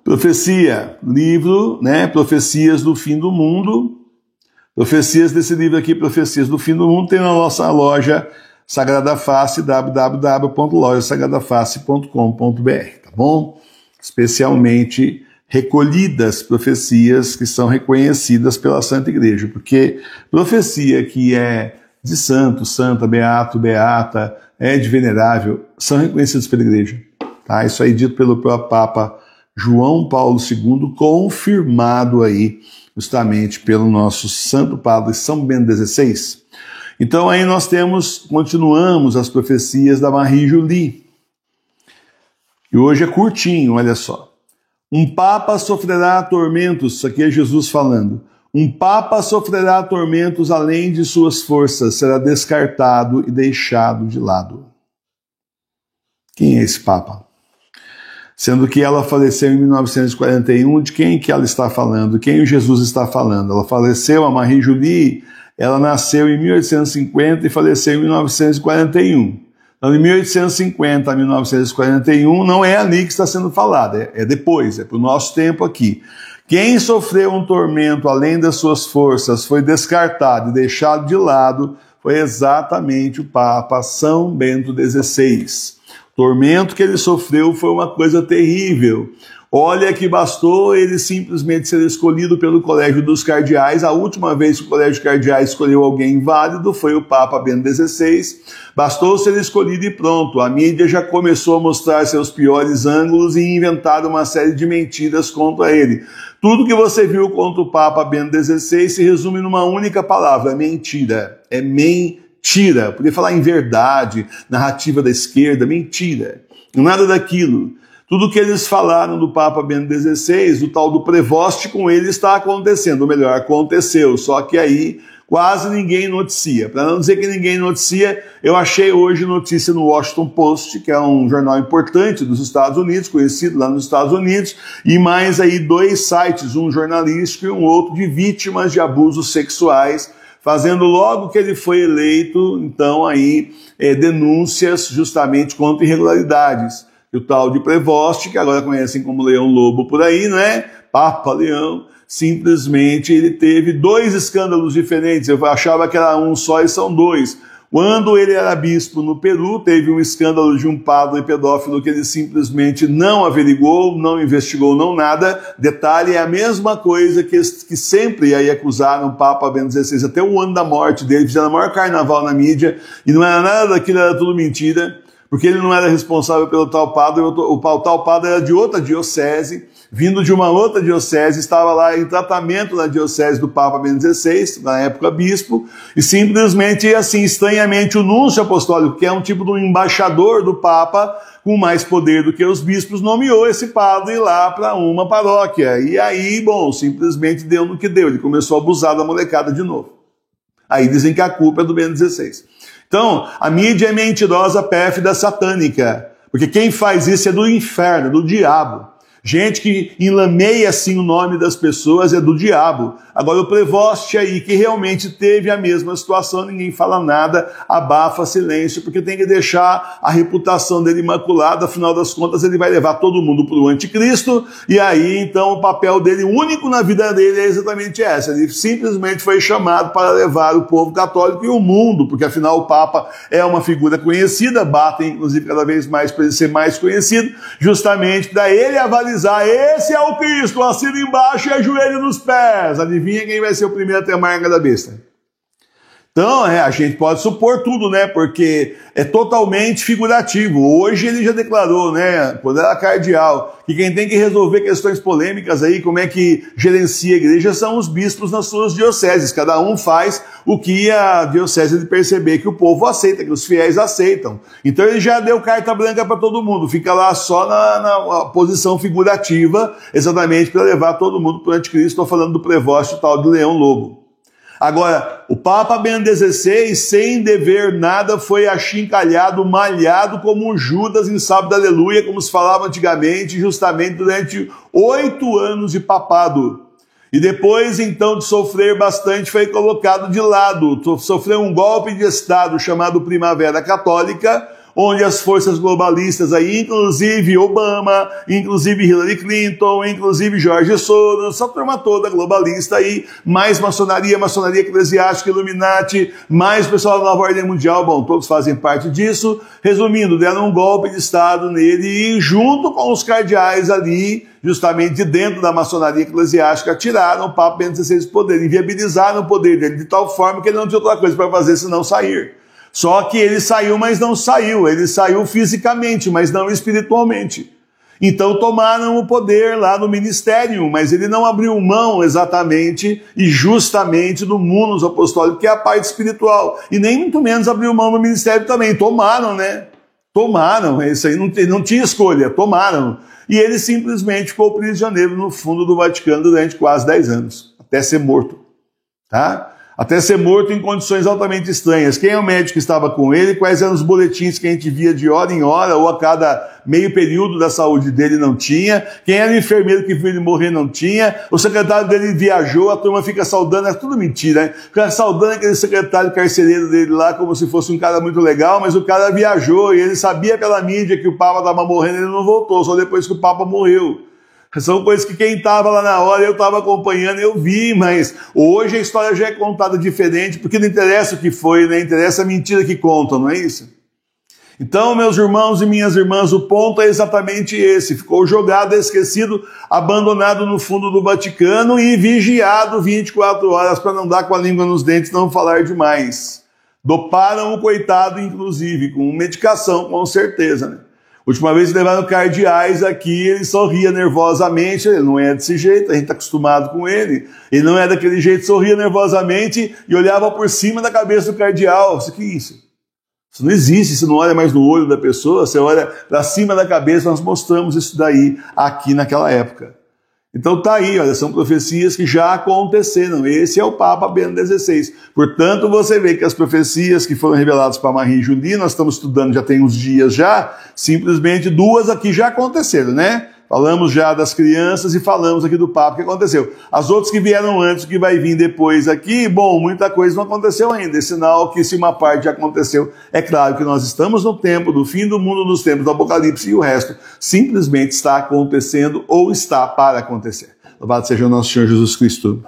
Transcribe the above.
Profecia, livro, né? Profecias do Fim do Mundo. Profecias desse livro aqui, Profecias do Fim do Mundo, tem na nossa loja Sagrada Face, www.lojasagradaface.com.br, tá bom? Especialmente recolhidas profecias que são reconhecidas pela Santa Igreja, porque profecia que é de santo, santa, beato, beata, de venerável, são reconhecidas pela Igreja. Tá? Isso aí dito pelo próprio Papa João Paulo II, confirmado aí justamente pelo nosso Santo Padre São Bento XVI. Então aí nós continuamos as profecias da Marie-Julie. E hoje é curtinho, olha só. Um Papa sofrerá tormentos, isso aqui é Jesus falando. Um Papa sofrerá tormentos além de suas forças, será descartado e deixado de lado. Quem é esse Papa? Sendo que ela faleceu em 1941, de quem que ela está falando? Quem o Jesus está falando? Ela faleceu, a Marie-Julie, ela nasceu em 1850 e faleceu em 1941. Então, de 1850 a 1941, não é ali que está sendo falada, é depois, é para o nosso tempo aqui. Quem sofreu um tormento além das suas forças, foi descartado e deixado de lado, foi exatamente o Papa São Bento XVI. O tormento que ele sofreu foi uma coisa terrível. Olha que bastou ele simplesmente ser escolhido pelo Colégio dos Cardeais. A última vez que o Colégio dos Cardeais escolheu alguém válido foi o Papa Bento XVI. Bastou ser escolhido e pronto. A mídia já começou a mostrar seus piores ângulos e inventar uma série de mentiras contra ele. Tudo que você viu contra o Papa Bento XVI se resume numa única palavra: mentira. É mentira. Podia falar em verdade, narrativa da esquerda, mentira. Nada daquilo. Tudo que eles falaram do Papa Bento XVI, o tal do Prevost, com ele está acontecendo. Ou melhor, aconteceu, só que aí quase ninguém noticia. Para não dizer que ninguém noticia, eu achei hoje notícia no Washington Post, que é um jornal importante dos Estados Unidos, conhecido lá nos Estados Unidos, e mais aí 2 sites, um jornalístico e um outro de vítimas de abusos sexuais, fazendo logo que ele foi eleito, então aí denúncias justamente contra irregularidades. E o tal de Prevost, que agora conhecem como Leão Lobo por aí, né? Papa Leão, simplesmente ele teve 2 escândalos diferentes. Eu achava que era um só e são 2. Quando ele era bispo no Peru, teve um escândalo de um padre pedófilo que ele simplesmente não averigou, não investigou, não nada. Detalhe, é a mesma coisa que sempre aí acusaram o Papa Bento XVI, até o ano da morte dele, fizeram o maior carnaval na mídia, e não era nada daquilo, era tudo mentira. Porque ele não era responsável pelo tal padre, o tal padre era de outra diocese, vindo de uma outra diocese, estava lá em tratamento na diocese do Papa Bento XVI, na época bispo, e simplesmente, assim, estranhamente, o núncio apostólico, que é um tipo de um embaixador do Papa, com mais poder do que os bispos, nomeou esse padre lá para uma paróquia. E aí, bom, simplesmente deu no que deu, ele começou a abusar da molecada de novo. Aí dizem que a culpa é do Bento XVI. Então, a mídia é mentirosa, pérfida, satânica, porque quem faz isso é do inferno, do diabo. Gente que enlameia assim o nome das pessoas é do diabo. Agora o Prevost aí, que realmente teve a mesma situação, ninguém fala nada, abafa silêncio, porque tem que deixar a reputação dele imaculada, afinal das contas ele vai levar todo mundo para o anticristo, e aí então o papel dele único na vida dele é exatamente essa. Ele simplesmente foi chamado para levar o povo católico e o mundo, porque afinal o Papa é uma figura conhecida, batem inclusive cada vez mais para ele ser mais conhecido, justamente para ele avaliar: esse é o Cristo, assina embaixo e ajoelho nos pés. Adivinha quem vai ser o primeiro a ter a marca da besta? Então, a gente pode supor tudo, né? Porque é totalmente figurativo. Hoje ele já declarou, né, quando era cardeal, que quem tem que resolver questões polêmicas aí, como é que gerencia a igreja, são os bispos nas suas dioceses. Cada um faz o que a diocese de perceber que o povo aceita, que os fiéis aceitam. Então ele já deu carta branca para todo mundo, fica lá só na posição figurativa, exatamente para levar todo mundo para o anticristo. Estou falando do Prevost, tal de Leão Lobo. Agora, o Papa Bento XVI, sem dever nada, foi achincalhado, malhado como um Judas em sábado aleluia, como se falava antigamente, justamente durante 8 anos de papado. E depois, então, de sofrer bastante, foi colocado de lado, sofreu um golpe de Estado chamado Primavera Católica, onde as forças globalistas aí, inclusive Obama, inclusive Hillary Clinton, inclusive Jorge Soros, essa turma toda globalista aí, mais maçonaria eclesiástica, Illuminati, mais pessoal da Nova Ordem Mundial, bom, todos fazem parte disso. Resumindo, deram um golpe de Estado nele e junto com os cardeais ali, justamente dentro da maçonaria eclesiástica, tiraram o Papa Bento XVI do poder, inviabilizaram o poder dele de tal forma que ele não tinha outra coisa para fazer senão sair. Só que ele saiu, mas não saiu. Ele saiu fisicamente, mas não espiritualmente. Então tomaram o poder lá no ministério, mas ele não abriu mão exatamente e justamente do munus apostólico, que é a parte espiritual. E nem muito menos abriu mão no ministério também. Tomaram, né? Tomaram. Isso aí não tinha escolha. Tomaram. E ele simplesmente ficou prisioneiro no fundo do Vaticano durante quase 10 anos, até ser morto. Tá? Até ser morto em condições altamente estranhas. Quem é o médico que estava com ele? Quais eram os boletins que a gente via de hora em hora, ou a cada meio período da saúde dele não tinha? Quem era o enfermeiro que viu ele morrer não tinha? O secretário dele viajou, a turma fica saudando, é tudo mentira, né? Fica saudando aquele secretário carcereiro dele lá como se fosse um cara muito legal, mas o cara viajou e ele sabia pela mídia que o Papa estava morrendo e ele não voltou, só depois que o Papa morreu. São coisas que quem estava lá na hora, eu estava acompanhando, eu vi, mas hoje a história já é contada diferente, porque não interessa o que foi, né? Interessa a mentira que contam, não é isso? Então, meus irmãos e minhas irmãs, o ponto é exatamente esse. Ficou jogado, esquecido, abandonado no fundo do Vaticano e vigiado 24 horas para não dar com a língua nos dentes, não falar demais. Doparam o coitado, inclusive, com medicação, com certeza, né? Última vez que levaram cardeais aqui, ele sorria nervosamente, ele não é desse jeito, a gente está acostumado com ele. Ele não é daquele jeito, sorria nervosamente e olhava por cima da cabeça do cardeal. O que é isso? Isso não existe, você não olha mais no olho da pessoa, você olha para cima da cabeça, nós mostramos isso daí aqui naquela época. Então tá aí, olha, são profecias que já aconteceram. Esse é o Papa Bento XVI. Portanto, você vê que as profecias que foram reveladas para Marie Julie, nós estamos estudando já tem uns dias já, simplesmente 2 aqui já aconteceram, né? Falamos já das crianças e falamos aqui do Papa que aconteceu. As outras que vieram antes, que vai vir depois aqui, bom, muita coisa não aconteceu ainda. É sinal que se uma parte já aconteceu, é claro que nós estamos no tempo do fim do mundo, nos tempos do Apocalipse, e o resto simplesmente está acontecendo ou está para acontecer. Louvado seja o nosso Senhor Jesus Cristo.